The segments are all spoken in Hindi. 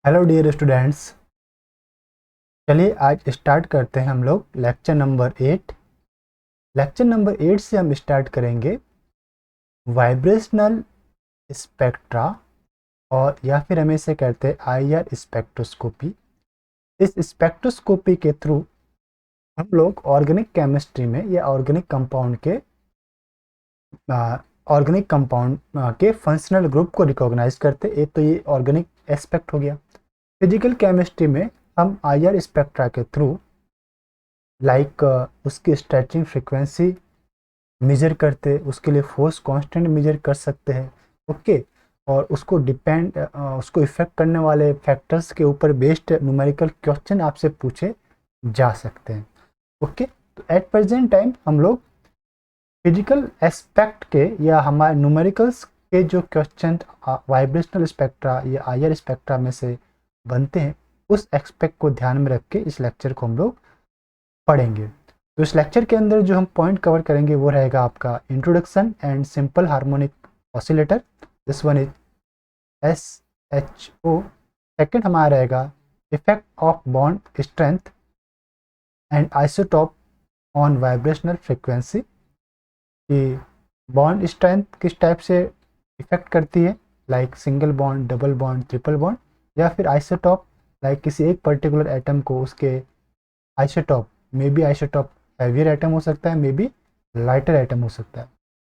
Hello dear students. चलिए आज स्टार्ट करते हैं हम लोग लेक्चर नंबर 8। लेक्चर नंबर 8 से हम स्टार्ट करेंगे वाइब्रेशनल स्पेक्ट्रा, और या फिर हम इसे कहते हैं आईआर स्पेक्ट्रोस्कोपी। इस स्पेक्ट्रोस्कोपी के थ्रू हम लोग ऑर्गेनिक केमिस्ट्री में या ऑर्गेनिक कंपाउंड के फंक्शनल ग्रुप को रिकॉग्नाइज करते। एक तो ये ऑर्गेनिक एस्पेक्ट हो गया। फिजिकल केमिस्ट्री में हम आईआर स्पेक्ट्रा के थ्रू उसकी स्ट्रेचिंग फ्रीक्वेंसी मेजर करते, उसके लिए फोर्स कांस्टेंट मेजर कर सकते हैं। ओके, और उसको इफेक्ट करने वाले फैक्टर्स के ऊपर बेस्ड न्यूमेरिकल क्वेश्चन आपसे पूछे जा सकते हैं। ओके, तो एट प्रेजेंट टाइम हम लोग फिजिकल एस्पेक्ट के या हमारे न्यूमेरिकल्स के जो क्वेश्चन वाइब्रेशनल स्पेक्ट्रा या आईआर स्पेक्ट्रा में से बनते हैं, उस एस्पेक्ट को ध्यान में रख के इस लेक्चर को हम लोग पढ़ेंगे। तो इस लेक्चर के अंदर जो हम पॉइंट कवर करेंगे वो रहेगा आपका introduction and simple harmonic oscillator. This one is SHO। Second हमारा रहेगा effect of bond strength and isotope on vibrational frequency, कि बॉन्ड स्ट्रेंथ किस टाइप से इफेक्ट करती है, like single bond, double bond, triple bond, या फिर आइसोटोप, लाइक किसी एक पर्टिकुलर एटम को उसके isotope, may be isotope heavier atom हो सकता है, मे बी लाइटर एटम हो सकता है।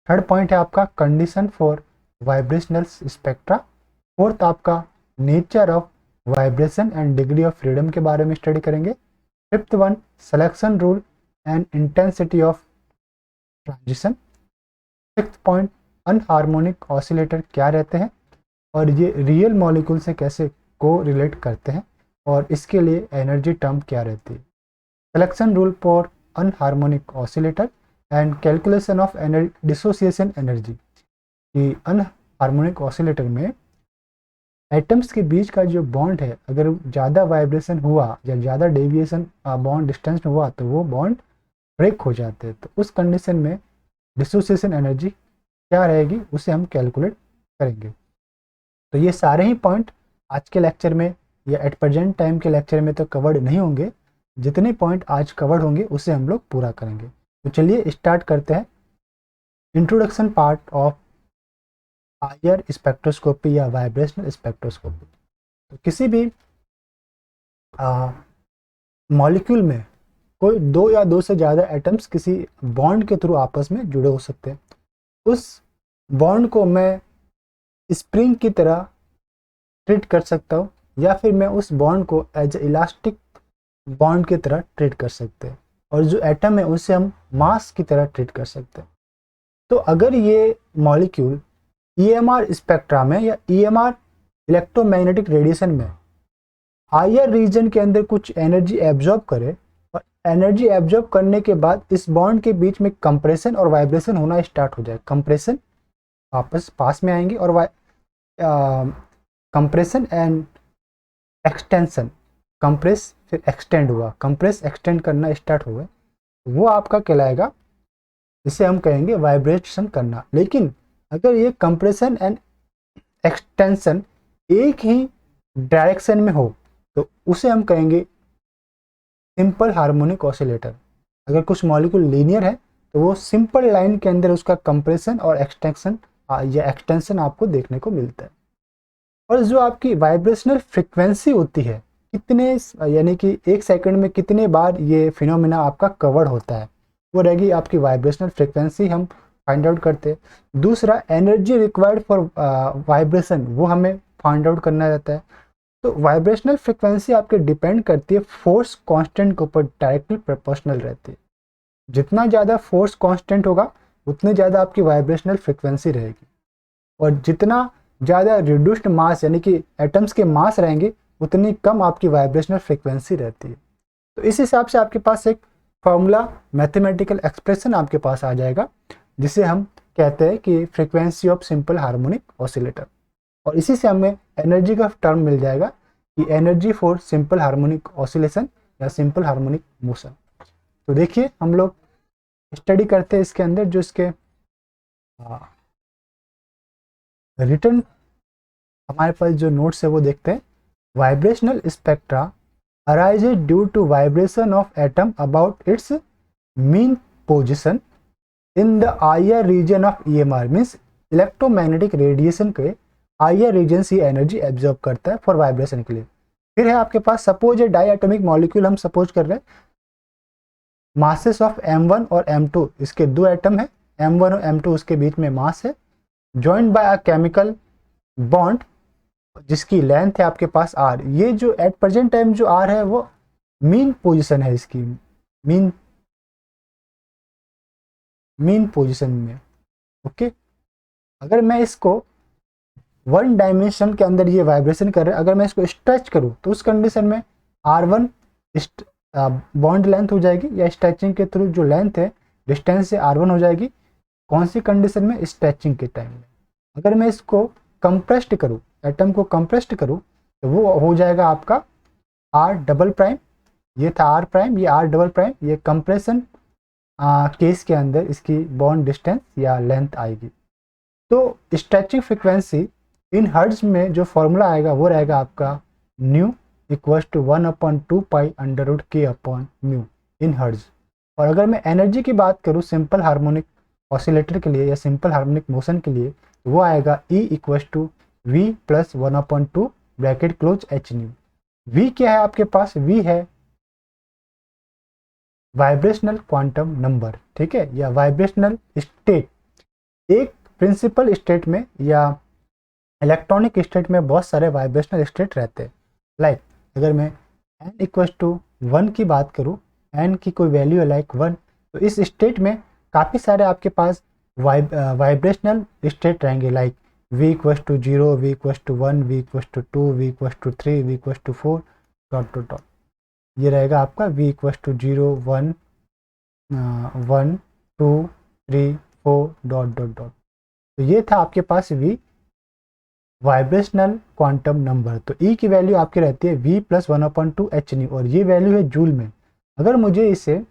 थर्ड पॉइंट है आपका condition for vibrational spectra. Fourth आपका nature of vibration and degree of freedom के बारे में स्टडी करेंगे। Fifth one selection rule and intensity of transition. Sixth point anharmonic oscillator क्या रहते हैं और ये रियल मॉलिक्यूल से कैसे को रिलेट करते हैं, और इसके लिए एनर्जी टर्म क्या रहती है। Selection rule for anharmonic oscillator and calculation of dissociation energy, कि अनहार्मोनिक ऑसिलेटर में एटम्स के बीच का जो बॉन्ड है, अगर ज़्यादा वाइब्रेशन हुआ या ज़्यादा डेविएशन बॉन्ड डिस्टेंस में हुआ तो वो बॉन्ड ब्रेक हो जाते हैं। तो उस कंडीशन में डिसोसिएशन एनर्जी क्या रहेगी उसे हम कैलकुलेट करेंगे। तो ये सारे ही पॉइंट आज के लेक्चर में या एट प्रेजेंट टाइम के लेक्चर में तो कवर्ड नहीं होंगे। जितने पॉइंट आज कवर्ड होंगे उसे हम लोग पूरा करेंगे। तो चलिए स्टार्ट करते हैं introduction part of IR spectroscopy या वाइब्रेशनल स्पेक्ट्रोस्कोपी। तो किसी भी मॉलिक्यूल में कोई दो या दो से ज़्यादा एटम्स किसी बॉन्ड के थ्रू आपस में जुड़े हो सकते हैं। उस बॉन्ड को मैं स्प्रिंग की तरह ट्रीट कर सकता हूँ, या फिर मैं उस बॉन्ड को एज इलास्टिक बॉन्ड की तरह ट्रीट कर सकते हैं, और जो एटम है उसे हम मास की तरह ट्रीट कर सकते हैं। तो अगर ये मॉलिक्यूल ईएमआर स्पेक्ट्रा में या ईएमआर इलेक्ट्रोमैग्नेटिक रेडिएशन में आईआर रीजन के अंदर कुछ एनर्जी एब्जॉर्ब करे, और एनर्जी एब्जॉर्ब करने के बाद इस बॉन्ड के बीच में कंप्रेशन और वाइब्रेशन होना स्टार्ट हो जाए। कंप्रेशन वापस पास में आएंगे और कंप्रेशन एंड एक्सटेंशन, कंप्रेस फिर एक्सटेंड हुआ, कंप्रेस एक्सटेंड करना स्टार्ट हो गए, वो आपका कहलाएगा, इसे हम कहेंगे वाइब्रेशन करना। लेकिन अगर ये कंप्रेशन एंड एक्सटेंशन एक ही डायरेक्शन में हो तो उसे हम कहेंगे सिंपल हार्मोनिक ऑसिलेटर। अगर कुछ मॉलिक्यूल लीनियर है तो वो सिंपल लाइन के अंदर उसका कंप्रेशन और एक्सटेंशन या एक्सटेंशन आपको देखने को मिलता है। और जो आपकी वाइब्रेशनल फ्रिक्वेंसी होती है, कितने यानी कि एक सेकंड में कितने बार ये फिनोमेना आपका कवर्ड होता है, वो रहेगी आपकी वाइब्रेशनल फ्रिक्वेंसी, हम फाइंड आउट करते हैं। दूसरा एनर्जी रिक्वायर्ड फॉर वाइब्रेशन, वो हमें फाइंड आउट करना रहता है। तो वाइब्रेशनल फ्रिक्वेंसी आपके डिपेंड करती है फोर्स कांस्टेंट के ऊपर, डायरेक्टली प्रोपोर्शनल रहती है। जितना ज़्यादा फोर्स कांस्टेंट होगा उतनी ज़्यादा आपकी वाइब्रेशनल फ्रिक्वेंसी रहेगी, और जितना ज़्यादा रिड्यूस्ड मास यानी कि एटम्स के मास रहेंगे उतनी कम आपकी वाइब्रेशनल फ्रिक्वेंसी रहती है। तो इस हिसाब से आपके पास एक फॉर्मूला, मैथमेटिकल एक्सप्रेशन आपके पास आ जाएगा, जिसे हम कहते हैं कि frequency of simple harmonic oscillator. और इसी से हमें एनर्जी का टर्म मिल जाएगा कि energy for simple harmonic oscillation या सिंपल हार्मोनिक मोशन। तो देखिए हम लोग स्टडी करते हैं इसके अंदर जो इसके रिटर्न हमारे पास जो नोट्स है वो देखते हैं। Vibrational spectra arises due to vibration of atom about its mean position in the higher region of EMR means electromagnetic radiation के हायर रीजन से एनर्जी एब्जॉर्ब करता है फॉर वाइब्रेशन के लिए। फिर है आपके पास सपोज ए डाई एटॉमिक मॉलिक्यूल, हम सपोज कर रहे हैं मासेस ऑफ m1 और m2, इसके दो एटम है, m1 और m2 उसके बीच में मास है, joined by a chemical bond जिसकी लेंथ है आपके पास r। ये जो एट प्रेजेंट टाइम जो r है वो मीन पोजीशन है, इसकी मीन पोजीशन में। ओके, अगर मैं इसको वन डायमेंशन के अंदर ये वाइब्रेशन कर रहे हैं, अगर मैं इसको स्ट्रेच करूं तो उस कंडीशन में r1 बॉन्ड लेंथ हो जाएगी, या स्ट्रेचिंग के थ्रू जो लेंथ है डिस्टेंस से r1 हो जाएगी। कौन सी कंडीशन में? स्ट्रेचिंग के टाइम में। अगर मैं इसको कंप्रेस्ड करूं, एटम को कंप्रेस्ड करूं, तो वो हो जाएगा आपका r डबल प्राइम, ये था r प्राइम, ये r डबल प्राइम। ये कंप्रेशन केस के अंदर इसकी बॉन्ड डिस्टेंस या लेंथ आएगी। तो स्ट्रेचिंग फ्रिक्वेंसी इन हर्ट्ज में जो फॉर्मूला आएगा वो रहेगा आपका nu equals to 1/2 pi under root के अपॉन म्यू इन हर्ट्ज। और अगर मैं एनर्जी की बात करूँ सिंपल हार्मोनिक ऑसिलेटर के लिए या सिंपल हार्मोनिक मोशन के लिए, तो वो आएगा E equals to V plus 1/2 bracket close h nu. V क्या है आपके पास? V है वाइब्रेशनल क्वांटम नंबर, ठीक है, या वाइब्रेशनल स्टेट। एक प्रिंसिपल स्टेट में या इलेक्ट्रॉनिक स्टेट में बहुत सारे वाइब्रेशनल स्टेट रहते हैं। लाइक अगर मैं n इक्वल्स टू 1 की बात करूँ, n की कोई वैल्यू है लाइक 1, तो इस स्टेट में काफ़ी सारे आपके पास वाइब्रेशनल स्टेट रहेंगे, like v equals to 0, v equals to 1, v equals to 2, v equals to 3, v equals to 4 dot dot dot. ये रहेगा आपका v equals to 0, 1, 1, 2, 3, 4 dot dot dot. तो ये था आपके पास v वाइब्रेशनल क्वांटम नंबर। तो E की वैल्यू आपकी रहती है v प्लस 1/2 एच न्यू, और ये वैल्यू है जूल में। अगर मुझे इसे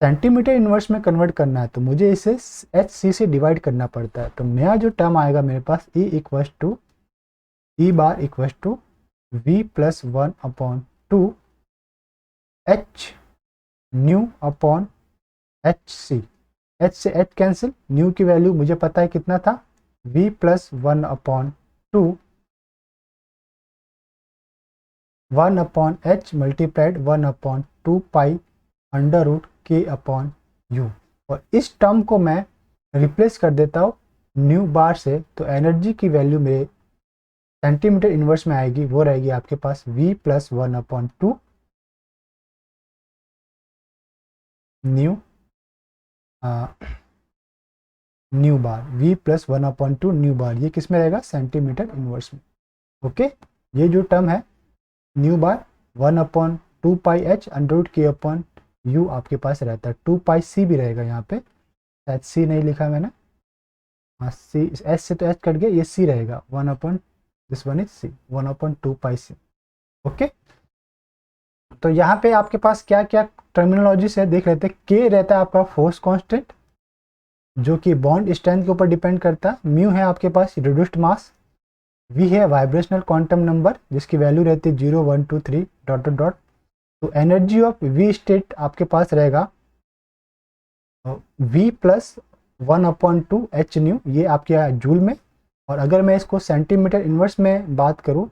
सेंटीमीटर इनवर्स में कन्वर्ट करना है तो मुझे इसे HC से डिवाइड करना पड़ता है। तो नया जो टर्म आएगा मेरे पास E equals to E bar equals to v plus 1/2 h nu upon HC। h से h कैंसिल, न्यू की वैल्यू मुझे पता है कितना था, v plus 1/2 1/h multiplied 1/2 pi under root के अपॉन यू। और इस टर्म को मैं रिप्लेस कर देता हूँ न्यू बार से, तो एनर्जी की वैल्यू मेरे सेंटीमीटर इनवर्स में आएगी, वो रहेगी आपके पास v प्लस 1/2 न्यू न्यू बार, v प्लस 1/2 न्यू बार। ये किस में रहेगा? सेंटीमीटर इनवर्स में। ओके, ये जो टर्म है न्यू बार 1/2 पाई एच अंडर रूट के अपॉन यू आपके पास रहता है। 2 पाई सी भी रहेगा यहाँ पे, शायद सी नहीं लिखा मैंने, हाँ सी, एच से तो एच कट गया, ये सी रहेगा 1/2 पाई सी। ओके, तो यहाँ पे आपके पास क्या क्या टर्मिनोलॉजी से देख लेते हैं। के रहता है आपका फोर्स कांस्टेंट जो कि बॉन्ड स्ट्रेंथ के ऊपर डिपेंड करता है। म्यू है आपके पास रिड्यूस्ड मास, वी है वाइब्रेशनल क्वांटम नंबर जिसकी वैल्यू रहती है 0, 1, 2, 3 डॉट डॉट डॉट। तो एनर्जी ऑफ वी स्टेट आपके पास रहेगा v प्लस 1/2 एच न्यू, ये आपके जूल में। और अगर मैं इसको सेंटीमीटर इनवर्स में बात करूँ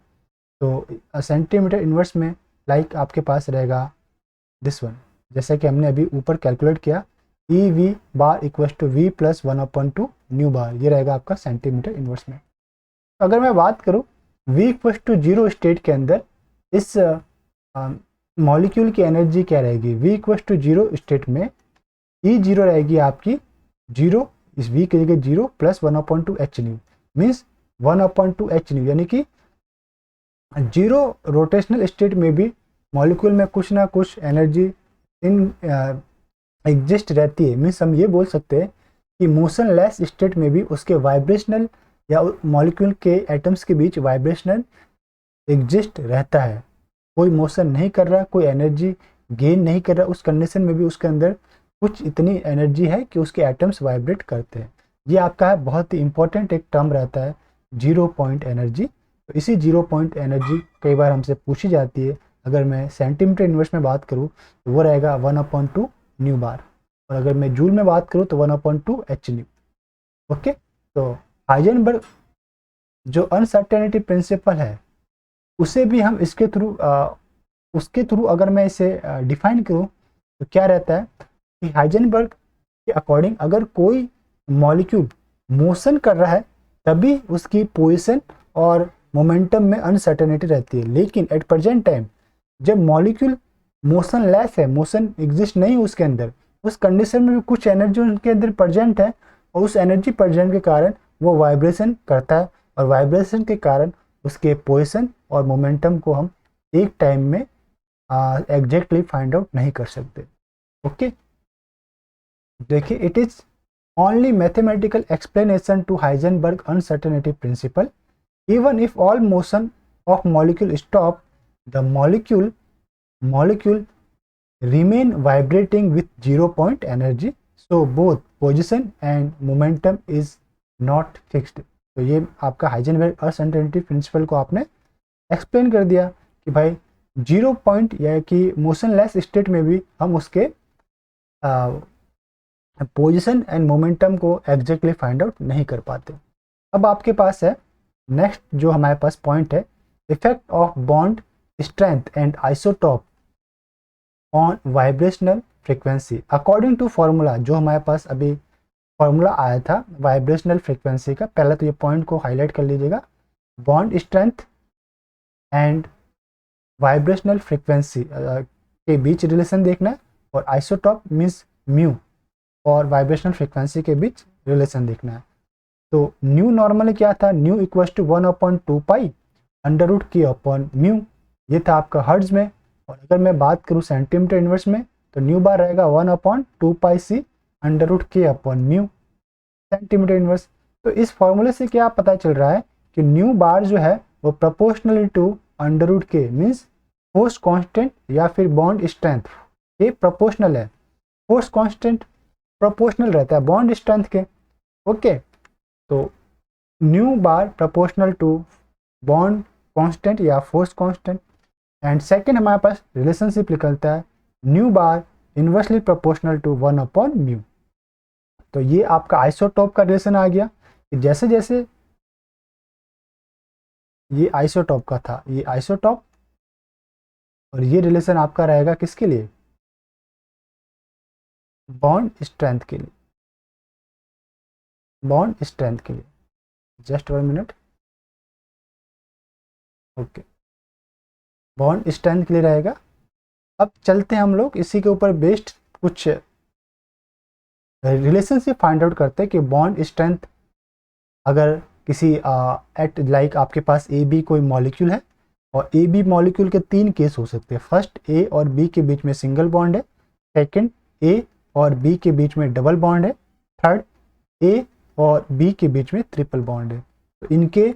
तो सेंटीमीटर इनवर्स में लाइक आपके पास रहेगा दिस वन, जैसे कि हमने अभी ऊपर कैलकुलेट किया, E V bar equals to v plus 1/2 nu bar, ये रहेगा आपका सेंटीमीटर इनवर्स में। तो अगर मैं बात करूँ v इक्वल्स टू 0 स्टेट के अंदर इस मॉलिक्यूल की एनर्जी क्या रहेगी, v इक्वल्स टू 0 स्टेट में E0 रहेगी आपकी 0, इस v की जगह 0 plus 1/2 h new, means 1/2 h new, यानी कि 0 रोटेशनल स्टेट में भी मॉलिक्यूल में कुछ ना कुछ एनर्जी एग्जिस्ट रहती है। मीन्स हम ये बोल सकते हैं कि मोशन लेस स्टेट में भी उसके वाइब्रेशनल या मॉलिक्यूल के एटम्स के बीच वाइब्रेशनल एग्जिस्ट रहता है। कोई मोशन नहीं कर रहा, कोई एनर्जी गेन नहीं कर रहा, उस कंडीशन में भी उसके अंदर कुछ इतनी एनर्जी है कि उसके एटम्स वाइब्रेट करते हैं। ये आपका है बहुत ही इंपॉर्टेंट एक टर्म रहता है 0 पॉइंट एनर्जी। तो इसी 0 पॉइंट एनर्जी कई बार हमसे पूछी जाती है। अगर मैं सेंटीमीटर इन्वर्स में बात करूँ तो वो रहेगा 1/2 न्यू बार, और अगर मैं जूल में बात करूँ तो 1/2 एच न्यू। ओके, तो हाइजेनबर्ग जो अनसर्टेनिटी प्रिंसिपल है उसे भी हम उसके थ्रू अगर मैं इसे डिफाइन करूँ तो क्या रहता है कि हाइजेनबर्ग के अकॉर्डिंग अगर कोई मॉलिक्यूल मोशन कर रहा है तभी उसकी पोजीशन और मोमेंटम में अनसर्टेनिटी रहती है, लेकिन एट प्रेजेंट टाइम जब मॉलिक्यूल मोशन लेस है, मोशन एग्जिस्ट नहीं है उसके अंदर, उस कंडीशन में भी कुछ एनर्जी उनके अंदर प्रेजेंट है, और उस एनर्जी प्रेजेंट के कारण वो वाइब्रेशन करता है, और वाइब्रेशन के कारण उसके पोजीशन और मोमेंटम को हम एक टाइम में एग्जैक्टली फाइंड आउट नहीं कर सकते। ओके, देखिए, it is only mathematical explanation to Heisenberg uncertainty principle. Even if all motion of molecule stop, the molecule remain vibrating with 0 point energy. So both position and momentum is not fixed. तो ये आपका हाइजेनबर्ग अनसर्टेनिटी प्रिंसिपल को आपने एक्सप्लेन कर दिया कि भाई 0 पॉइंट या कि मोशनलेस स्टेट में भी हम उसके पोजीशन एंड मोमेंटम को एग्जैक्टली फाइंड आउट नहीं कर पाते। अब आपके पास है नेक्स्ट जो हमारे पास पॉइंट है, effect of bond strength and isotope on vibrational frequency according to formula. जो हमारे पास अभी फॉर्मूला आया था वाइब्रेशनल फ्रीक्वेंसी का, पहले तो ये पॉइंट को हाईलाइट कर लीजिएगा। Bond strength and vibrational frequency के बीच रिलेशन देखना है, और आइसोटोप मीन्स म्यू और वाइब्रेशनल फ्रीक्वेंसी के बीच रिलेशन देखना है। तो न्यू नॉर्मली क्या था, nu equals to 1/2 pi under root के अपॉन म्यू, ये था आपका हर्ट्ज में। और अगर मैं बात करूँ सेंटीमीटर इनवर्स में तो न्यू बार रहेगा 1/2 पाई सी अंडर रूट के अपॉन म्यू सेंटीमीटर इनवर्स। तो इस फॉर्मूले से क्या पता चल रहा है कि न्यू बार जो है वो प्रोपोर्शनली टू अंडर रूट के मीन्स फोर्स कांस्टेंट या फिर बॉन्ड स्ट्रेंथ, ये प्रोपोर्शनल है। फोर्स कांस्टेंट प्रोपोर्शनल रहता है बॉन्ड स्ट्रेंथ के। ओके, तो nu bar proportional to bond constant या फोर्स कांस्टेंट। एंड सेकंड हमारे पास रिलेशनशिप निकलता है nu bar inversely proportional to 1/म्यू। तो ये आपका आइसोटोप का रिलेशन आ गया कि जैसे जैसे ये आइसोटोप का था, ये आइसोटोप, और ये रिलेशन आपका रहेगा किसके लिए, बॉन्ड स्ट्रेंथ के लिए, बॉन्ड स्ट्रेंथ के लिए। Just 1 minute. Okay, bond strength के लिए रहेगा। अब चलते हैं हम लोग इसी के ऊपर बेस्ड कुछ रिलेशनशिप फाइंड आउट करते हैं कि बॉन्ड स्ट्रेंथ अगर किसी एट लाइक आपके पास ए बी कोई मॉलिक्यूल है, और ए बी मॉलिक्यूल के 3 केस हो सकते हैं। फर्स्ट, ए और बी के बीच में सिंगल बॉन्ड है। सेकंड, ए और बी के बीच में डबल बॉन्ड है। थर्ड, ए और बी के बीच में ट्रिपल बॉन्ड है। तो इनके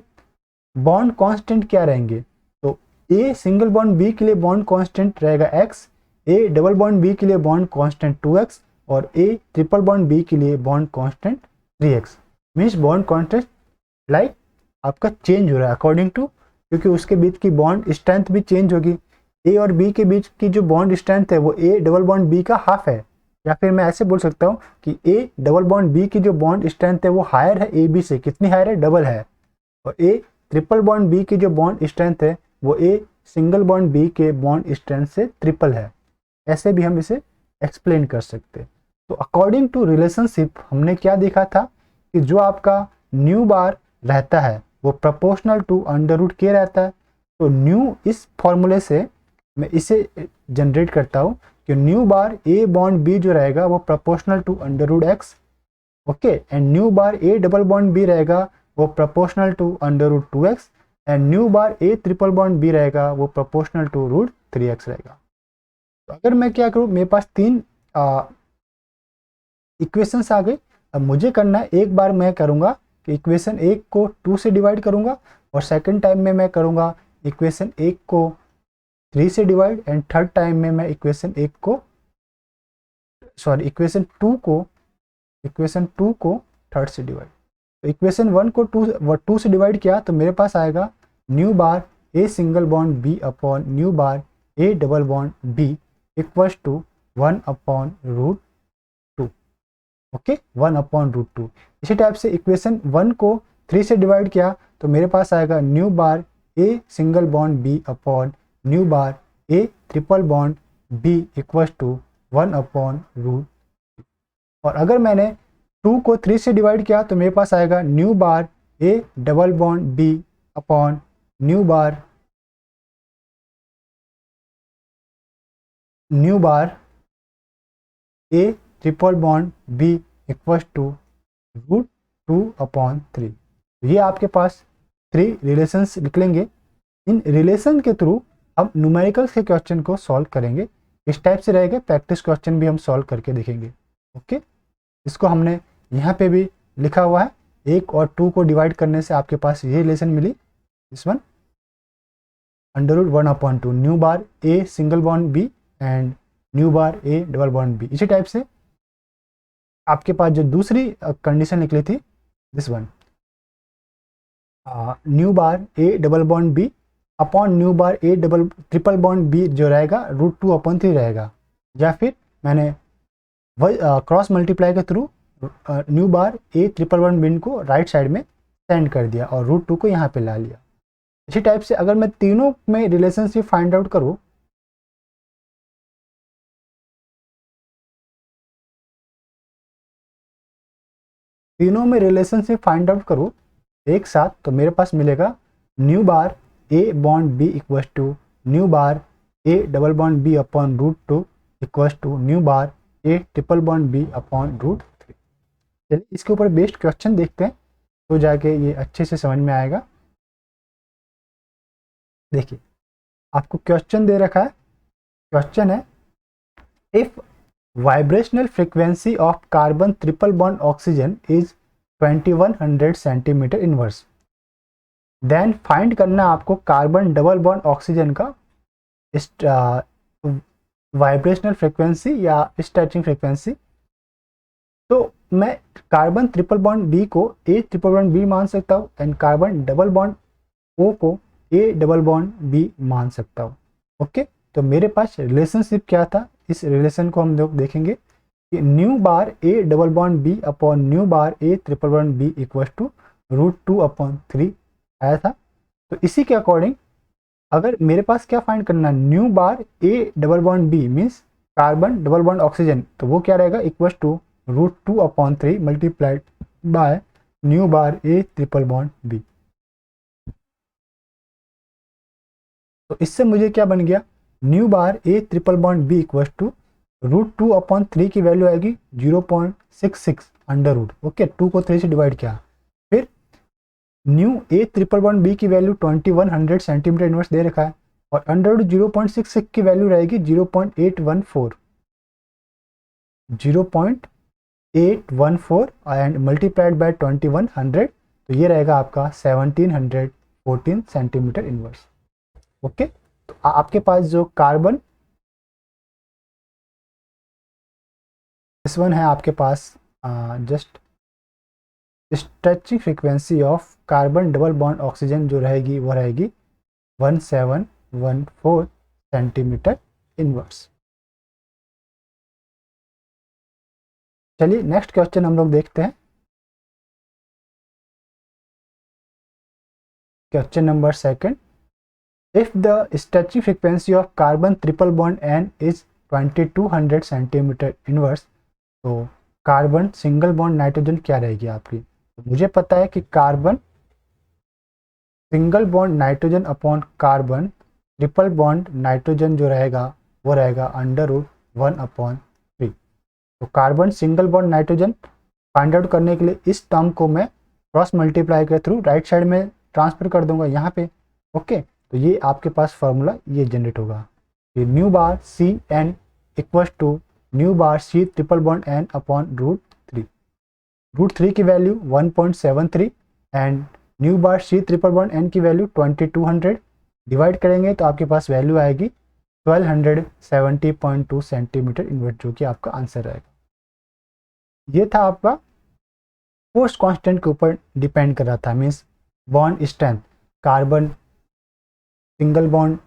बॉन्ड कांस्टेंट क्या रहेंगे, तो ए सिंगल बॉन्ड बी के लिए बॉन्ड कांस्टेंट रहेगा x, a double bond B के लिए बॉन्ड कांस्टेंट 2x, और ए ट्रिपल बॉन्ड बी के लिए bond constant 3x। Means bond constant like आपका चेंज हो रहा है अकॉर्डिंग टू, क्योंकि उसके बीच की बॉन्ड स्ट्रेंथ भी चेंज होगी। ए और बी के बीच की जो बॉन्ड स्ट्रेंथ है वो ए डबल बॉन्ड बी का हाफ है, या फिर मैं ऐसे बोल सकता हूँ कि ए डबल बॉन्ड बी की जो बॉन्ड स्ट्रेंथ है वो हायर है ए बी से। कितनी हायर है, डबल है। और ए ट्रिपल बॉन्ड बी की जो बॉन्ड स्ट्रेंथ है वो ए सिंगल बॉन्ड बी के बॉन्ड स्ट्रेंथ से ट्रिपल है। ऐसे भी हम इसे एक्सप्लेन कर सकते हैं। तो अकॉर्डिंग टू रिलेशनशिप हमने क्या देखा था कि जो आपका न्यू बार रहता है वो प्रोपोर्शनल टू अंडर रूट के रहता है। तो न्यू इस फॉर्मूले से मैं इसे जनरेट करता हूँ कि nu bar A bond B जो रहेगा वो proportional to under root X. Okay, and nu bar A double bond B रहेगा वो proportional to under root 2x, and nu bar A triple bond B रहेगा वो प्रोपोर्शनल टू रूट 3x रहेगा। तो अगर मैं क्या करूँ, मेरे पास 3 इक्वेशंस आ गई। अब मुझे करना है, एक बार मैं करूँगा कि इक्वेशन 1 को 2 से डिवाइड करूँगा, और सेकंड टाइम में मैं करूँगा इक्वेशन 1 को 3 से डिवाइड, एंड थर्ड टाइम में मैं इक्वेशन 2 को थर्ड से डिवाइड। तो इक्वेशन 1 को 2 से डिवाइड किया तो मेरे पास आएगा nu bar A single bond B upon nu bar A double bond B equals to 1/√2। Okay, 1/√2। इसी टाइप से इक्वेशन 1 को 3 से डिवाइड किया तो मेरे पास आएगा nu bar A single bond B upon nu bar A triple bond B equals to 1/√। और अगर मैंने 2 को 3 से डिवाइड किया तो मेरे पास आएगा nu bar A double bond B upon nu bar A triple bond B equals to √2/3। ये आपके पास 3 रिलेशंस निकलेंगे। इन रिलेशन के थ्रू हम न्यूमेरिकल्स के क्वेश्चन को सॉल्व करेंगे। इस टाइप से रहेगा, प्रैक्टिस क्वेश्चन भी हम सॉल्व करके देखेंगे। ओके, इसको हमने यहाँ पे भी लिखा हुआ है। 1 और 2 को डिवाइड करने से आपके पास ये रिलेशन मिली, this one √1/2 nu bar A single bond B and nu bar A double bond B. इसी टाइप से आपके पास जो दूसरी कंडीशन निकली थी, this one nu bar A double bond B upon nu bar A double triple bond B जो रहेगा √2/3 रहेगा। या फिर मैंने वही क्रॉस मल्टीप्लाई के through nu bar A triple bond B को राइट साइड में सेंड कर दिया और √2 को यहाँ पे ला लिया। इसी टाइप से अगर मैं तीनों में रिलेशनशिप फाइंड आउट करूँ, एक साथ, तो मेरे पास मिलेगा nu bar A bond B equals to nu bar A double bond B upon √2 equals to nu bar A triple bond B upon √3। चलिए इसके ऊपर बेस्ड क्वेश्चन देखते हैं तो जाके ये अच्छे से समझ में आएगा। देखिए आपको क्वेश्चन दे रखा है। क्वेश्चन है, if vibrational frequency of carbon triple bond oxygen is 2100 centimetre inverse, then find करना आपको कार्बन डबल बॉन्ड ऑक्सीजन का वाइब्रेशनल फ्रीक्वेंसी या स्ट्रेचिंग फ्रीक्वेंसी। तो मैं कार्बन ट्रिपल बॉन्ड बी को ए ट्रिपल बॉन्ड बी मान सकता हूँ and carbon double bond O को ए डबल बॉन्ड बी मान सकता हूँ। ओके, तो मेरे पास रिलेशनशिप क्या था, इस रिलेशन को हम लोग देखेंगे कि nu bar A double bond B upon nu bar A triple bond B equal to √2/3 आया था। तो इसी के अकॉर्डिंग अगर मेरे पास क्या फाइंड करना, nu bar A double bond B means carbon double bond oxygen, तो वो क्या रहेगा, equal to √2/3 multiplied by nu bar A triple bond B. तो इससे मुझे क्या बन गया, nu bar A triple bond B equal to √2/3 की वैल्यू आएगी 0.66 अंडर रूट। ओके, 2 को 3 से डिवाइड किया। फिर nu A triple bond B की वैल्यू 2100 सेंटीमीटर इनवर्स दे रखा है और अंडर रूट 0.66 की वैल्यू रहेगी 0.814 एंड मल्टीप्लाइड बाय 2100, तो ये रहेगा आपका 1714 सेंटीमीटर इनवर्स। ओके, तो आपके पास जो कार्बन इस वन है आपके पास just stretching frequency of carbon double bond oxygen जो रहेगी वो रहेगी 1714 सेंटीमीटर इनवर्स। चलिए नेक्स्ट क्वेश्चन हम लोग देखते हैं। Question number 2, if the stretching frequency of carbon triple bond N is 2200 centimetre inverse, तो कार्बन सिंगल बॉन्ड नाइट्रोजन क्या रहेगी आपकी। तो मुझे पता है कि carbon single bond nitrogen upon carbon triple bond nitrogen जो रहेगा वो रहेगा अंडर रूट 1/3। तो carbon single bond nitrogen find out करने के लिए इस टर्म को मैं क्रॉस मल्टीप्लाई के थ्रू राइट साइड में ट्रांसफर कर दूंगा यहाँ पे। ओके, तो ये आपके पास फॉर्मूला ये जनरेट होगा, ये nu bar C N equal to nu bar C triple bond N upon √3 की value 1.73 and nu bar C triple bond N की वैल्यू 2200 डिवाइड करेंगे तो आपके पास वैल्यू आएगी 1270.2 सेंटीमीटर इनवर्स, जो कि आपका आंसर रहेगा। ये था आपका फोर्स कांस्टेंट के ऊपर डिपेंड कर रहा था, means bond strength carbon single bond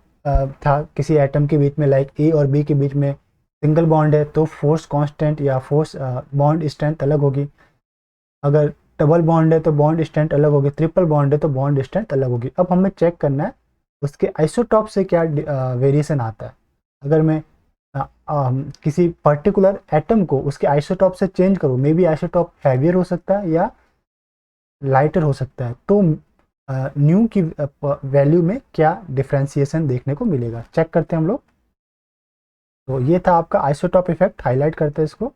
था किसी एटम के बीच में, लाइक ए और बी के बीच में सिंगल बॉन्ड है तो फोर्स कांस्टेंट या फोर्स बॉन्ड स्ट्रेंथ अलग होगी। अगर डबल बॉन्ड है तो बॉन्ड स्ट्रेंथ अलग होगी, ट्रिपल बॉन्ड है तो बॉन्ड स्ट्रेंथ अलग होगी। अब हमें चेक करना है उसके आइसोटॉप से क्या वेरिएशन आता है। अगर मैं किसी पर्टिकुलर एटम को उसके आइसोटॉप से चेंज करूँ, मे बी आइसोटॉप हैवियर हो सकता है या लाइटर हो सकता है, तो न्यू की वैल्यू में क्या डिफ्रेंसिएशन देखने को मिलेगा, चेक करते हैं हम लोग। तो ये था आपका आइसोटॉप इफेक्ट, हाईलाइट करते हैं इसको,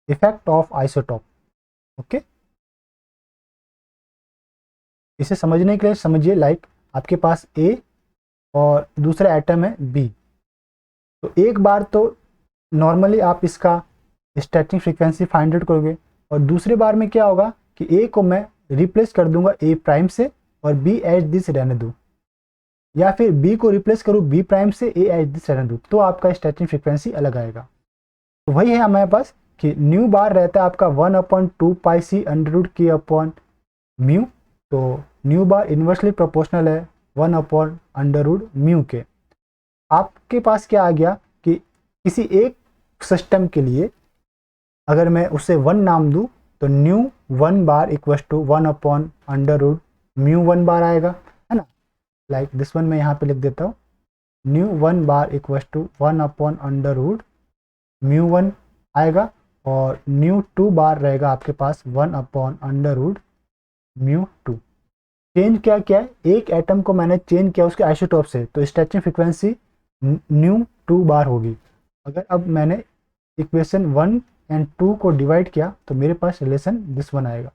इफेक्ट ऑफ आइसोटॉप। ओके, इसे समझने के लिए समझिए, लाइक आपके पास ए और दूसरा एटम है बी, तो एक बार तो नॉर्मली आप इसका स्ट्रेचिंग फ्रीक्वेंसी फाइंड आउट करोगे, और दूसरी बार में क्या होगा कि ए को मैं रिप्लेस कर दूंगा ए प्राइम से और बी एच दिस रहने दूँ, या फिर बी को रिप्लेस करूँ बी प्राइम से ए एच दिस रहने दूँ, तो आपका स्ट्रेचिंग फ्रीक्वेंसी अलग आएगा। तो वही है हमारे पास कि न्यू बार रहता है आपका 1/2πc√k/ म्यू, तो न्यू बार इन्वर्सली प्रोपोर्शनल है 1/√μ के। आपके पास क्या आ गया कि किसी एक सिस्टम के लिए अगर मैं उसे 1 नाम दूं तो न्यू 1 बार इक्वल टू 1/√μ1 बार आएगा, है ना। लाइक दिस वन मैं यहाँ पे लिख देता हूँ, न्यू 1 बार इक्वल टू 1/√μ1 आएगा, और न्यू 2 बार रहेगा आपके पास 1/√μ2। चेंज क्या क्या है, एक एटम को मैंने चेंज किया उसके आइसोटॉप से, तो स्ट्रेचिंग फ्रीक्वेंसी न्यू 2 बार होगी। अगर अब मैंने इक्वेशन 1 एंड 2 को डिवाइड किया तो मेरे पास रिलेशन दिस वन आएगा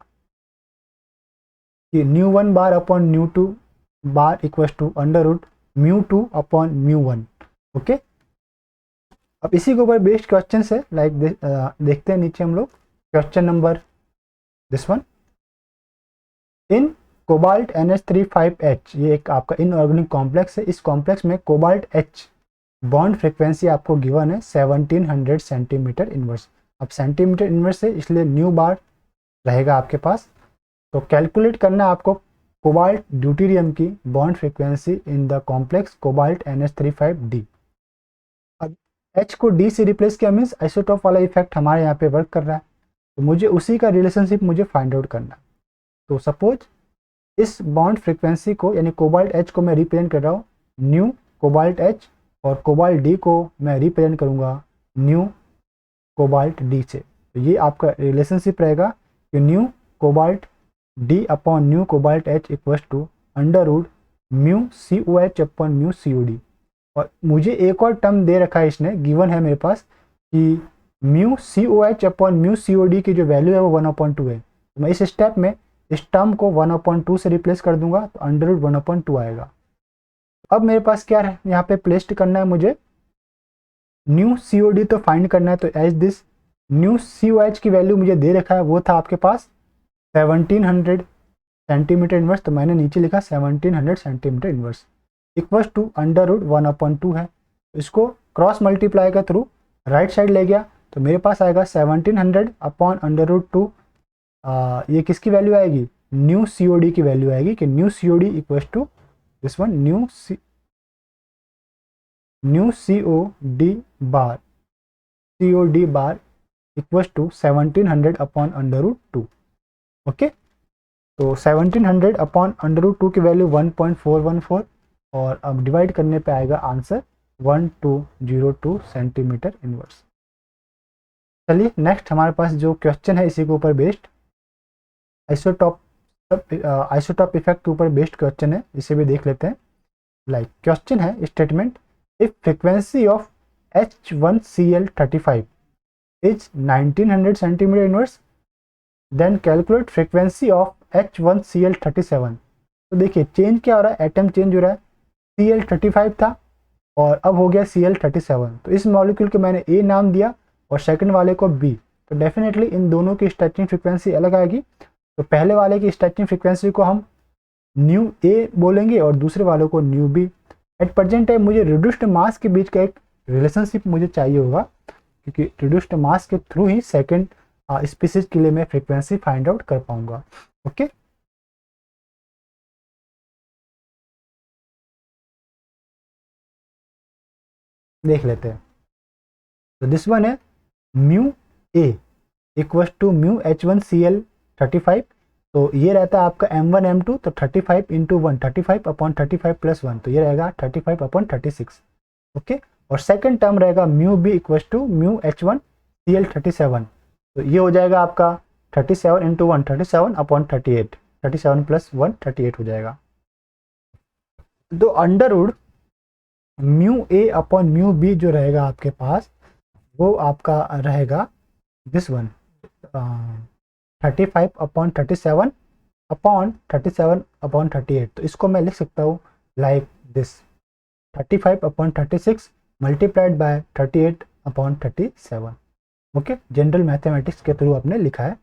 कि nu 1 bar upon nu 2 bar equal to √μ2 upon μ1। Okay, अब इसी के ऊपर बेस्ड क्वेश्चन है, लाइक देखते हैं नीचे हम लोग question number this one. In cobalt NH35H, ये एक आपका इनऑर्गेनिक कॉम्प्लेक्स है, इस कॉम्प्लेक्स में कोबाल्ट H बॉन्ड फ्रीक्वेंसी आपको गिवन है 1700 सेंटीमीटर इनवर्स। अब सेंटीमीटर इनवर्स है इसलिए न्यू बार रहेगा आपके पास। तो कैलकुलेट करना है आपको कोबाल्ट ड्यूटेरियम की bond frequency in the complex cobalt NH35D। अब H को D से रिप्लेस किया मीन्स आइसोटॉप वाला इफेक्ट हमारे यहाँ पे वर्क कर रहा है, तो मुझे उसी का रिलेशनशिप मुझे फाइंड आउट करना है। तो सपोज इस बॉन्ड फ्रीक्वेंसी को यानी कोबाल्ट H को मैं रिप्रेजेंट कर रहा हूँ न्यू कोबाल्ट H, और कोबाल्ट D को मैं रिप्रेजेंट करूँगा न्यू कोबाल्ट D से। तो ये आपका रिलेशनशिप रहेगा कि nu cobalt D upon nu cobalt H equals to √μCOH upon μCOD। और मुझे एक और टर्म दे रखा है इसने, गिवन है मेरे पास कि μCOH अपॉन μCOD की जो वैल्यू है वो 1/2 है। तो मैं इस स्टेप में इस टर्म को 1/2 से रिप्लेस कर दूंगा तो √1/2 आएगा। अब मेरे पास क्या है यहाँ पे प्लेस्ड करना है मुझे न्यू COD तो फाइंड करना है, तो एज दिस न्यू COH की वैल्यू मुझे दे रखा है वो था आपके पास 1700 सेंटीमीटर इनवर्स, तो मैंने नीचे लिखा 1700 सेंटीमीटर इनवर्स इक्वल्स टू √1/2 है। तो इसको क्रॉस मल्टीप्लाई का थ्रू राइट साइड ले गया तो मेरे पास आएगा 1700 अपॉन √2। ये किसकी वैल्यू आएगी, न्यू COD की वैल्यू आएगी कि nu COD equals to this one nu COD bar equals to 1700 upon √2। Okay, तो 1700 अपॉन √2 की वैल्यू 1.414, और अब डिवाइड करने पे आएगा आंसर 1202 सेंटीमीटर इनवर्स। चलिए नेक्स्ट हमारे पास जो क्वेश्चन है इसी के ऊपर बेस्ड आइसोटॉप इफेक्ट के ऊपर बेस्ड क्वेश्चन है, इसे भी देख लेते हैं। लाइक क्वेश्चन है statement, if frequency of H1Cl35 is 1900 centimetre inverse then calculate frequency of H1Cl37। तो देखिए चेंज क्या हो रहा है, एटम चेंज हो रहा है, Cl35 था और अब हो गया Cl37, तो इस मॉलिक्यूल को मैंने A नाम दिया और सेकंड वाले को B, तो डेफिनेटली इन दोनों की स्ट्रेचिंग फ्रीक्वेंसी अलग आएगी। तो पहले वाले की स्ट्रेचिंग फ्रीक्वेंसी को हम न्यू A बोलेंगे और दूसरे वालों को new B। At present time मुझे रिड्यूस्ड मास के बीच का एक रिलेशनशिप मुझे चाहिए होगा, क्योंकि रिड्यूस्ड मास के थ्रू ही सेकंड स्पीसीज के लिए मैं फ्रीक्वेंसी फाइंड आउट कर पाऊंगा। ओके, देख लेते हैं। तो दिस वन है mu A equals to mu H1Cl35। तो ये रहता है आपका M1 M2, तो 35 इंटू 1 35 अपॉन 35 प्लस 1, तो ये रहेगा 35 अपॉन 36। ओके, और सेकंड टर्म रहेगा mu B equals to mu H1Cl37। तो ये हो जाएगा आपका 37 इंटू 1 37 अपॉन 38, 37 प्लस 1 38 हो जाएगा। तो under root mu A upon mu B जो रहेगा आपके पास, वो आपका रहेगा this one 35 upon 37 upon 37 upon 38। तो इसको मैं लिख सकता हूँ like this 35 upon 36 multiplied by 38 upon 37। Okay, general mathematics के थ्रू आपने लिखा है।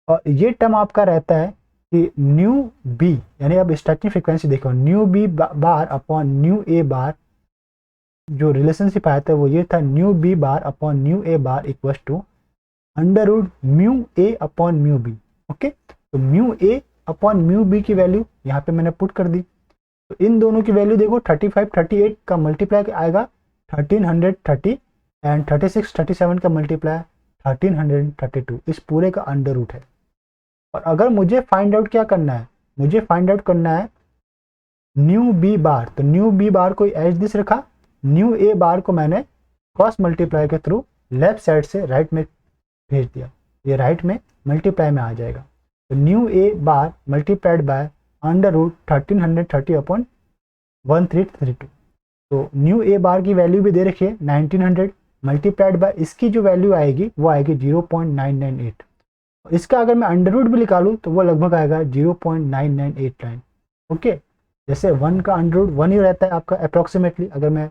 और ये टर्म आपका रहता है कि न्यू बी, यानी अब स्टार्टिंग फ्रीक्वेंसी देखो, nu B bar upon nu A bar, जो रिलेशनशिप आया था वो ये था, nu B bar upon nu A bar equals to under root mu A upon mu B. Okay, तो mu A upon mu B की वैल्यू यहाँ पे मैंने पुट कर दी। तो इन दोनों की वैल्यू देखो, 35 38 का मल्टीप्लाई आएगा 1330 एंड 36 37 का मल्टीप्लाई 1332, इस पूरे का अंडर रूट है। और अगर मुझे फाइंड आउट क्या करना है, मुझे फाइंड आउट करना है न्यू बी बार, तो न्यू बी बार को एज दिस रखा, न्यू ए बार को मैंने क्रॉस मल्टीप्लाई के थ्रू लेफ्ट साइड से राइट में भेज दिया, ये राइट में मल्टीप्लाई में आ जाएगा। तो nu A bar multiplied by under root 1330 upon 1332। तो न्यू ए बार की वैल्यू भी दे रखिए 1900 मल्टीप्लाइड बाय इसकी जो वैल्यू आएगी वो आएगी 0.998। इसका अगर मैं अंडर रूट भी निकालूँ तो वो लगभग आएगा 0.9989। ओके, जैसे 1 का अंडर रूट 1 ही रहता है आपका अप्रॉक्सीमेटली, अगर मैं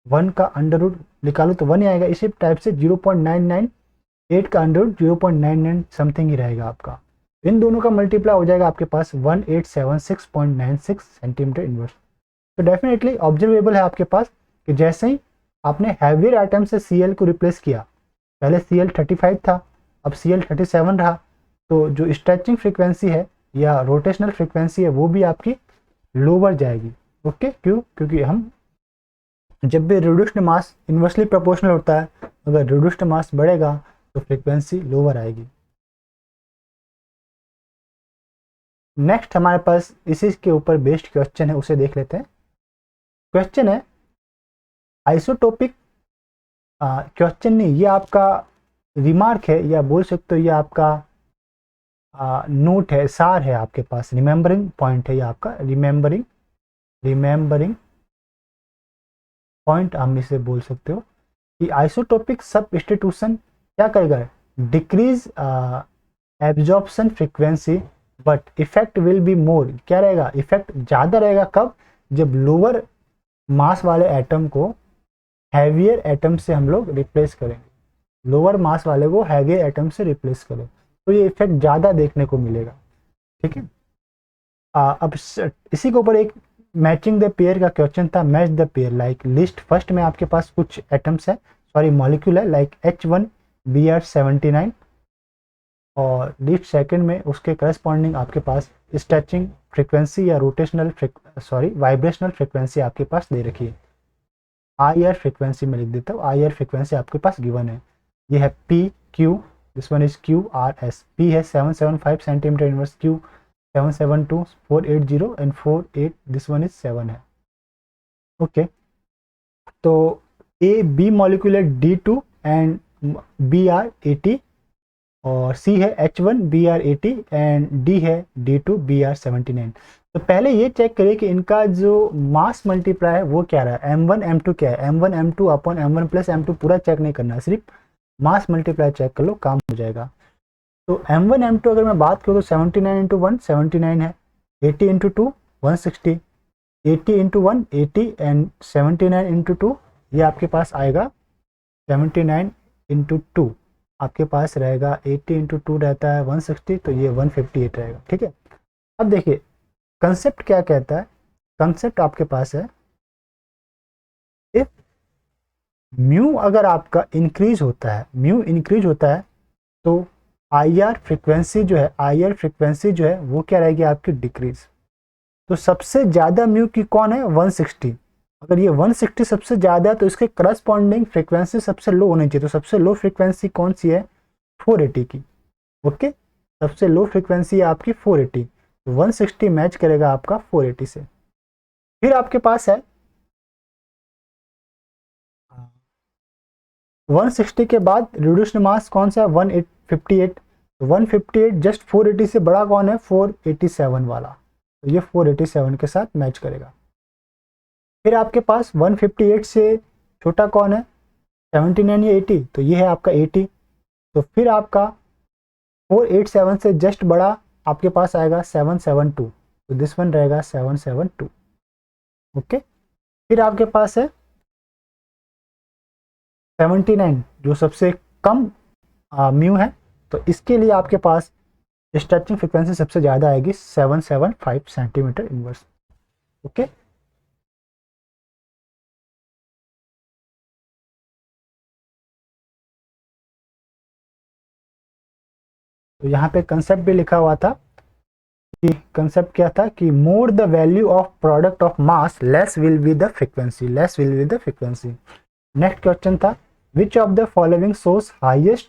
1 का अंडर रूट निकालूँ तो 1 ही आएगा। इसी टाइप से 0.998 का अंडर रूट 0.99 समथिंग ही रहेगा आपका। इन दोनों का मल्टीप्लाई हो जाएगा आपके पास 1876.96 सेंटीमीटर इनवर्स। तो डेफिनेटली ऑब्जर्वेबल है आपके पास कि जैसे ही आपने हैवियर आइटम से Cl को रिप्लेस किया, पहले Cl35 था, अब Cl37 रहा, तो जो स्ट्रेचिंग फ्रीक्वेंसी है या रोटेशनल फ्रीक्वेंसी है वो भी आपकी लोअर जाएगी। ओके, क्यों? क्योंकि हम जब भी रिड्यूस्ड मास इन्वर्सली प्रोपोर्शनल होता है, अगर रिड्यूस्ड मास बढ़ेगा तो फ्रीक्वेंसी लोअर आएगी। नेक्स्ट हमारे पास इसी के ऊपर बेस्ड क्वेश्चन है, उसे देख लेते हैं। क्वेश्चन है आइसोटोपिक, क्वेश्चन नहीं, ये आपका रिमार्क है या बोल सकते हो ये आपका नोट है, सार है आपके पास, रिमेंबरिंग पॉइंट है ये आपका, रिमेंबरिंग पॉइंट हम इसे बोल सकते हो कि आइसोटोपिक सब्स्टिट्यूशन क्या करेगा, decrease absorption frequency but effect will be more. क्या रहेगा, इफेक्ट ज़्यादा रहेगा कब, जब लोअर मास वाले एटम को हैवियर एटम से हम लोग रिप्लेस करेंगे, लोअर मास वाले को हैवियर एटम से रिप्लेस करें तो ये इफेक्ट ज़्यादा देखने को मिलेगा। ठीक है, अब इसी के ऊपर एक मैचिंग द पेयर का क्वेश्चन था, match the pair like list first में आपके पास कुछ एटम्स है, सॉरी मॉलिक्यूल है, लाइक H1Br79, और लिस्ट सेकंड में उसके करस्पॉन्डिंग आपके पास स्ट्रेचिंग फ्रीक्वेंसी या रोटेशनल वाइब्रेशनल फ्रीक्वेंसी आपके पास दे रखी है। IR फ्रीक्वेंसी में लिख देता हूँ, IR फ्रीक्वेंसी आपके पास गिवन है, ये है PQ, this one is QRS। P है 775 centimetre inverse, Q 772 480 and 48, this one is 7 है। ओके, तो A B मॉलिक्यूल है D2 एंड Br80, और C है H1Br80 एंड D है D2 Br79। तो पहले ये चेक करिए कि इनका जो मास मल्टीप्लाई है वो क्या रहा है, M1 M2 क्या है, M1 M2 upon M1 plus M2 पूरा चेक नहीं करना, सिर्फ मास मल्टीप्लाई चेक कर लो, काम हो जाएगा। तो M1 M2 अगर मैं बात करूँ तो 79 इंटू 1 79 है, 80 इंटू 2 160, 80 इंटू 1 80 एंड 79 इंटू 2 ये आपके पास आएगा 79 इंटू 2 आपके पास रहेगा 80 इंटू 2 रहता है 160, तो ये 158 रहेगा। ठीक है, अब देखिए कंसेप्ट क्या कहता है, कंसेप्ट आपके पास है इफ म्यू अगर आपका इंक्रीज होता है, म्यू इंक्रीज होता है तो IR फ्रीक्वेंसी जो है वो क्या रहेगी आपकी, डिक्रीज। तो सबसे ज़्यादा म्यू की कौन है, 160। अगर ये 160 सबसे ज़्यादा है तो इसके करस्पॉन्डिंग फ्रीक्वेंसी सबसे लो होनी चाहिए। तो सबसे लो फ्रीक्वेंसी कौन सी है? 480 की। ओके, सबसे लो फ्रीक्वेंसी है आपकी 480, तो 160 मैच करेगा आपका 480 से। फिर आपके पास है 160 के बाद रिड्यूस्ड मास कौन सा है? 158। 158 जस्ट 480 से बड़ा कौन है? 487 वाला, तो ये 487 के साथ मैच करेगा। फिर आपके पास 158 से छोटा कौन है? 79 या 80, तो ये है आपका 80। तो फिर आपका 487 से जस्ट बड़ा आपके पास आएगा 772, तो दिस वन रहेगा 772। ओके, फिर आपके पास है 79 जो सबसे कम म्यू है, तो इसके लिए आपके पास स्ट्रेचिंग फ्रिक्वेंसी सबसे ज़्यादा आएगी 775 सेंटीमीटर इनवर्स। ओके, तो यहाँ पे कंसेप्ट भी लिखा हुआ था कि कंसेप्ट क्या था कि more the value of product of mass less will be the frequency, less will be the frequency. Next question था which of the following source highest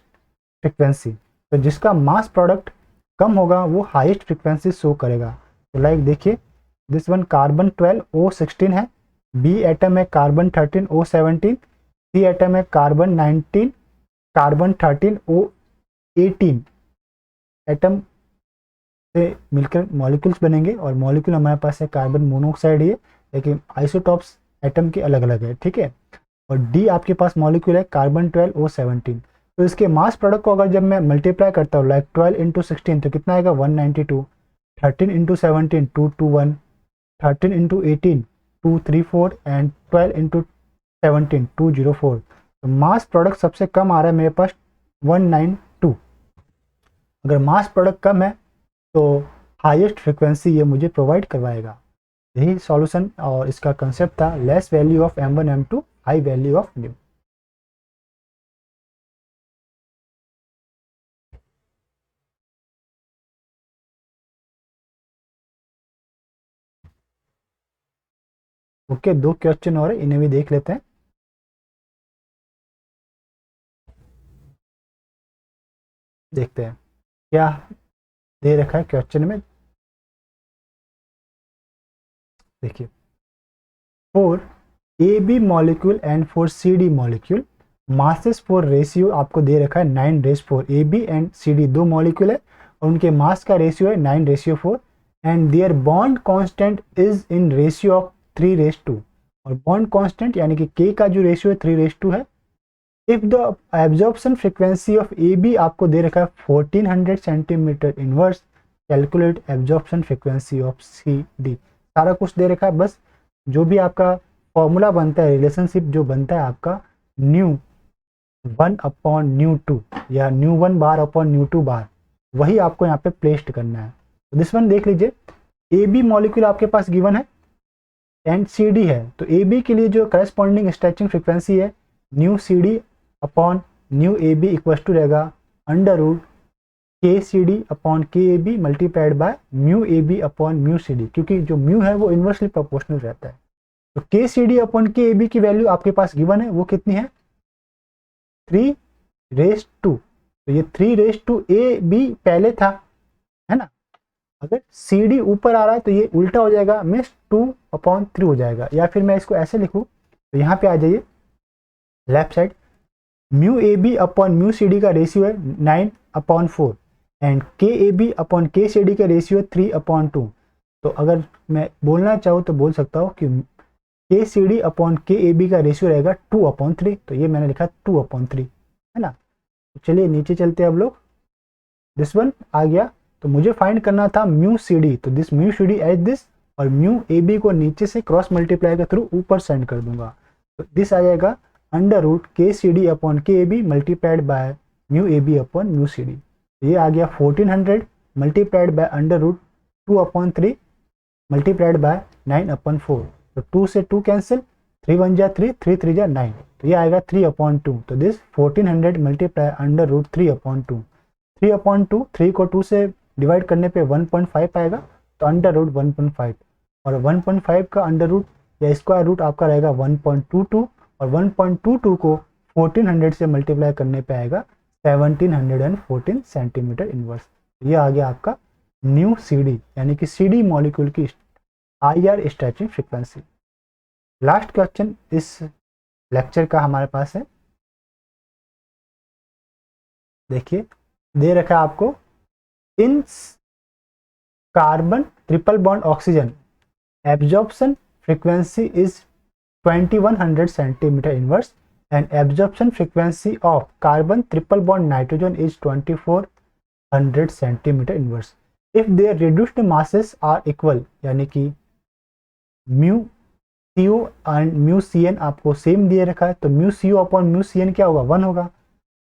frequency, तो जिसका मास प्रोडक्ट कम होगा वो हाईएस्ट फ्रिक्वेंसी शो करेगा। तो लाइक देखिए दिस वन कार्बन 12 O16 है, बी एटम है कार्बन 13 O17, सी एटम है कार्बन 19, कार्बन 13 O18। एटम से मिलकर मॉलिक्यूल्स बनेंगे और मॉलिक्यूल हमारे पास है कार्बन मोनोऑक्साइड ही है, लेकिन आइसोटॉप्स एटम के अलग अलग है, ठीक है। और डी आपके पास मॉलिक्यूल है कार्बन 12 O17। तो इसके मास प्रोडक्ट को अगर जब मैं मल्टीप्लाई करता हूँ लाइक 12 इंटू 16 तो कितना आएगा 192, 13 इंटू 17 221, 13 इंटू 18 234 एंड 12 इंटू 17 204। तो मास प्रोडक्ट सबसे कम आ रहा है मेरे पास 192। अगर मास प्रोडक्ट कम है तो हाईएस्ट फ्रिक्वेंसी ये मुझे प्रोवाइड करवाएगा। यही सॉल्यूशन और इसका कंसेप्ट था less value of M1 M2 high value of new. Okay, दो क्वेश्चन और है, इन्हें भी देख लेते हैं। देखते हैं क्या दे रखा है क्वेश्चन में। देखिए for AB molecule and for CD molecule masses for ratio आपको दे रखा है 9:4। AB एंड CD दो मॉलिक्यूल है और उनके मास का रेशियो है 9:4 and their bond constant is in ratio of 3:2। और बॉन्ड कांस्टेंट यानी कि K का जो रेशियो है 3:2 है। If the absorption frequency of AB आपको दे रखा है 1400 centimetre inverse, calculate absorption frequency of CD। सारा कुछ दे रखा है, बस जो भी आपका फॉर्मूला बनता है, रिलेशनशिप जो बनता है आपका न्यू 1/न्यू 2 या न्यू 1 बार अपॉन न्यू 2 बार, वही आपको यहाँ पे प्लेस्ड करना है। तो दिस वन देख लीजिए, AB मॉलिक्यूल आपके पास गिवन है एंड CD है, तो AB के लिए जो करस्पॉन्डिंग स्ट्रेचिंग फ्रिक्वेंसी है nu CD upon nu AB equal to रहेगा under root KCD upon KAB multiplied by mu AB upon mu CD, क्योंकि जो म्यू है वो इन्वर्सली प्रोपोर्शनल रहता है। तो KCD अपॉन KAB की वैल्यू आपके पास गिवन है, वो कितनी है 3:2। तो ये 3:2 AB पहले था, है ना। अगर CD ऊपर आ रहा है तो ये उल्टा हो जाएगा, मीन्स 2/3 हो जाएगा। या फिर मैं इसको ऐसे लिखूँ, तो यहाँ पे आ जाइए left side, mu AB upon mu CD का रेशियो है 9/4 एंड KAB अपॉन KCD का रेशियो है 3/2। तो अगर मैं बोलना चाहूँ तो बोल सकता हूँ कि KCD अपॉन KAB का रेशियो रहेगा 2/3। तो ये मैंने लिखा 2/3, है ना। तो चलिए नीचे चलते हैं अब लोग, दिस वन आ गया। तो मुझे फाइंड करना था म्यू CD, तो this mu CD as this, और म्यू AB को नीचे से क्रॉस मल्टीप्लाई के थ्रू ऊपर सेंड कर दूंगा। तो दिस आ जाएगा under root KCD upon KAB multiplied by mu AB upon mu CD। ये आ गया 1400 multiplied by under root 2/3 multiplied by 9/4। तो 2 से 2 कैंसिल, 3 1 जा 3, 3 3 जा 9, तो ये आएगा 3/2। तो दिस 1400 मल्टीप्लाई अंडर रूट 3/2। 3/2, 3 को 2 से डिवाइड करने पे 1.5 आएगा, तो अंडर रूट 1.5, और 1.5 का अंडर रूट या स्क्वायर रूट आपका रहेगा 1.22 और 1.22 को 1400 से मल्टीप्लाई करने पे आएगा 1714 सेंटीमीटर इनवर्स। ये आ गया आपका न्यू CD यानी कि CD मॉलिक्यूल की IR stretching frequency. Last question इस लेक्चर का हमारे पास है, देखिए दे रखा है आपको, in carbon triple bond oxygen absorption frequency is 2100 centimetre inverse and absorption frequency of carbon triple bond nitrogen is 2400 centimeter inverse if their reduced masses are equal, यानी कि mu CO and mu CN आपको सेम दिए रखा है, तो mu CO upon mu CN क्या होगा, 1 होगा।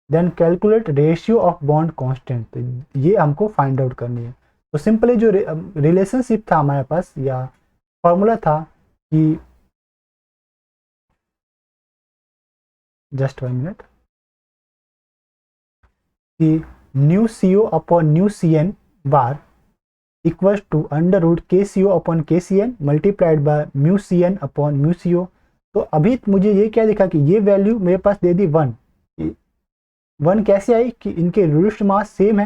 Then calculate ratio of bond constant, तो ये हमको फाइंड आउट करनी है। तो सिंपली जो रिलेशनशिप था हमारे पास या फॉर्मूला था कि जस्ट 1 मिनट, कि nu CO upon nu CN bar equals to under root KCO upon KCN multiplied by mu CN upon mu CO। तो अभी मुझे ये क्या दिखा कि ये वैल्यू मेरे पास दे दी 1। 1 कैसे आई कि इनके रिड्यूस्ड मास सेम है,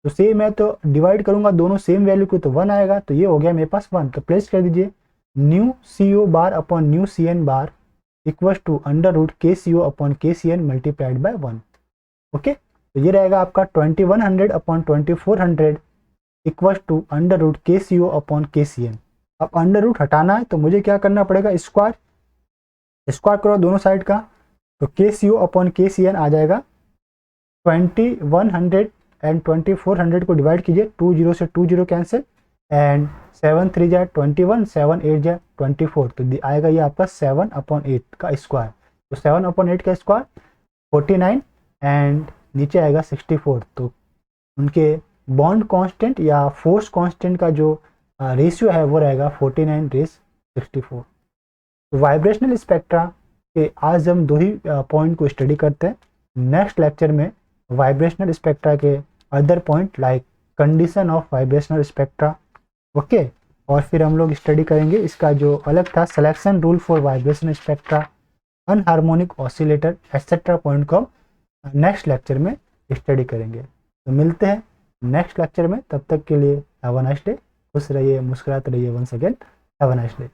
तो सेम है तो डिवाइड करूंगा दोनों सेम वैल्यू को तो 1 आएगा, तो ये हो गया मेरे पास 1। तो प्लेस कर दीजिए nu CO bar upon nu CN bar equals to under root KCO upon KCN multiplied by 1। Okay, तो ये रहेगा आपका 2100 upon 2400 equals to under root KCO upon KCN। अब अंडर रूट हटाना है तो मुझे क्या करना पड़ेगा, स्क्वायर करो दोनों साइड का, तो KCO अपॉन KCN आ जाएगा 2100 एंड 2400 को डिवाइड कीजिए, 2 0 से 2 0 कैंसिल एंड 7 3 जा 21, 7 8 जा 24, तो आएगा ये आपका 7 अपॉन 8 का स्क्वायर। तो 7 अपॉन 8 का स्क्वायर 49 एंड नीचे आएगा 64। तो उनके बॉन्ड कांस्टेंट या फोर्स कांस्टेंट का जो रेशियो है वो रहेगा 49:64। तो वाइब्रेशनल स्पेक्ट्रा के आज हम 2 ही पॉइंट को स्टडी करते हैं। नेक्स्ट लेक्चर में वाइब्रेशनल स्पेक्ट्रा के other point like condition of vibrational spectra, okay, और फिर हम लोग स्टडी करेंगे इसका जो अलग था selection rule for vibrational spectra, anharmonic oscillator et cetera point को नेक्स्ट लेक्चर में स्टडी करेंगे। तो मिलते हैं नेक्स्ट लेक्चर में, तब तक के लिए हैव अ नाइस डे, खुश रहिए, मुस्कुराते रहिए, once again have a nice day.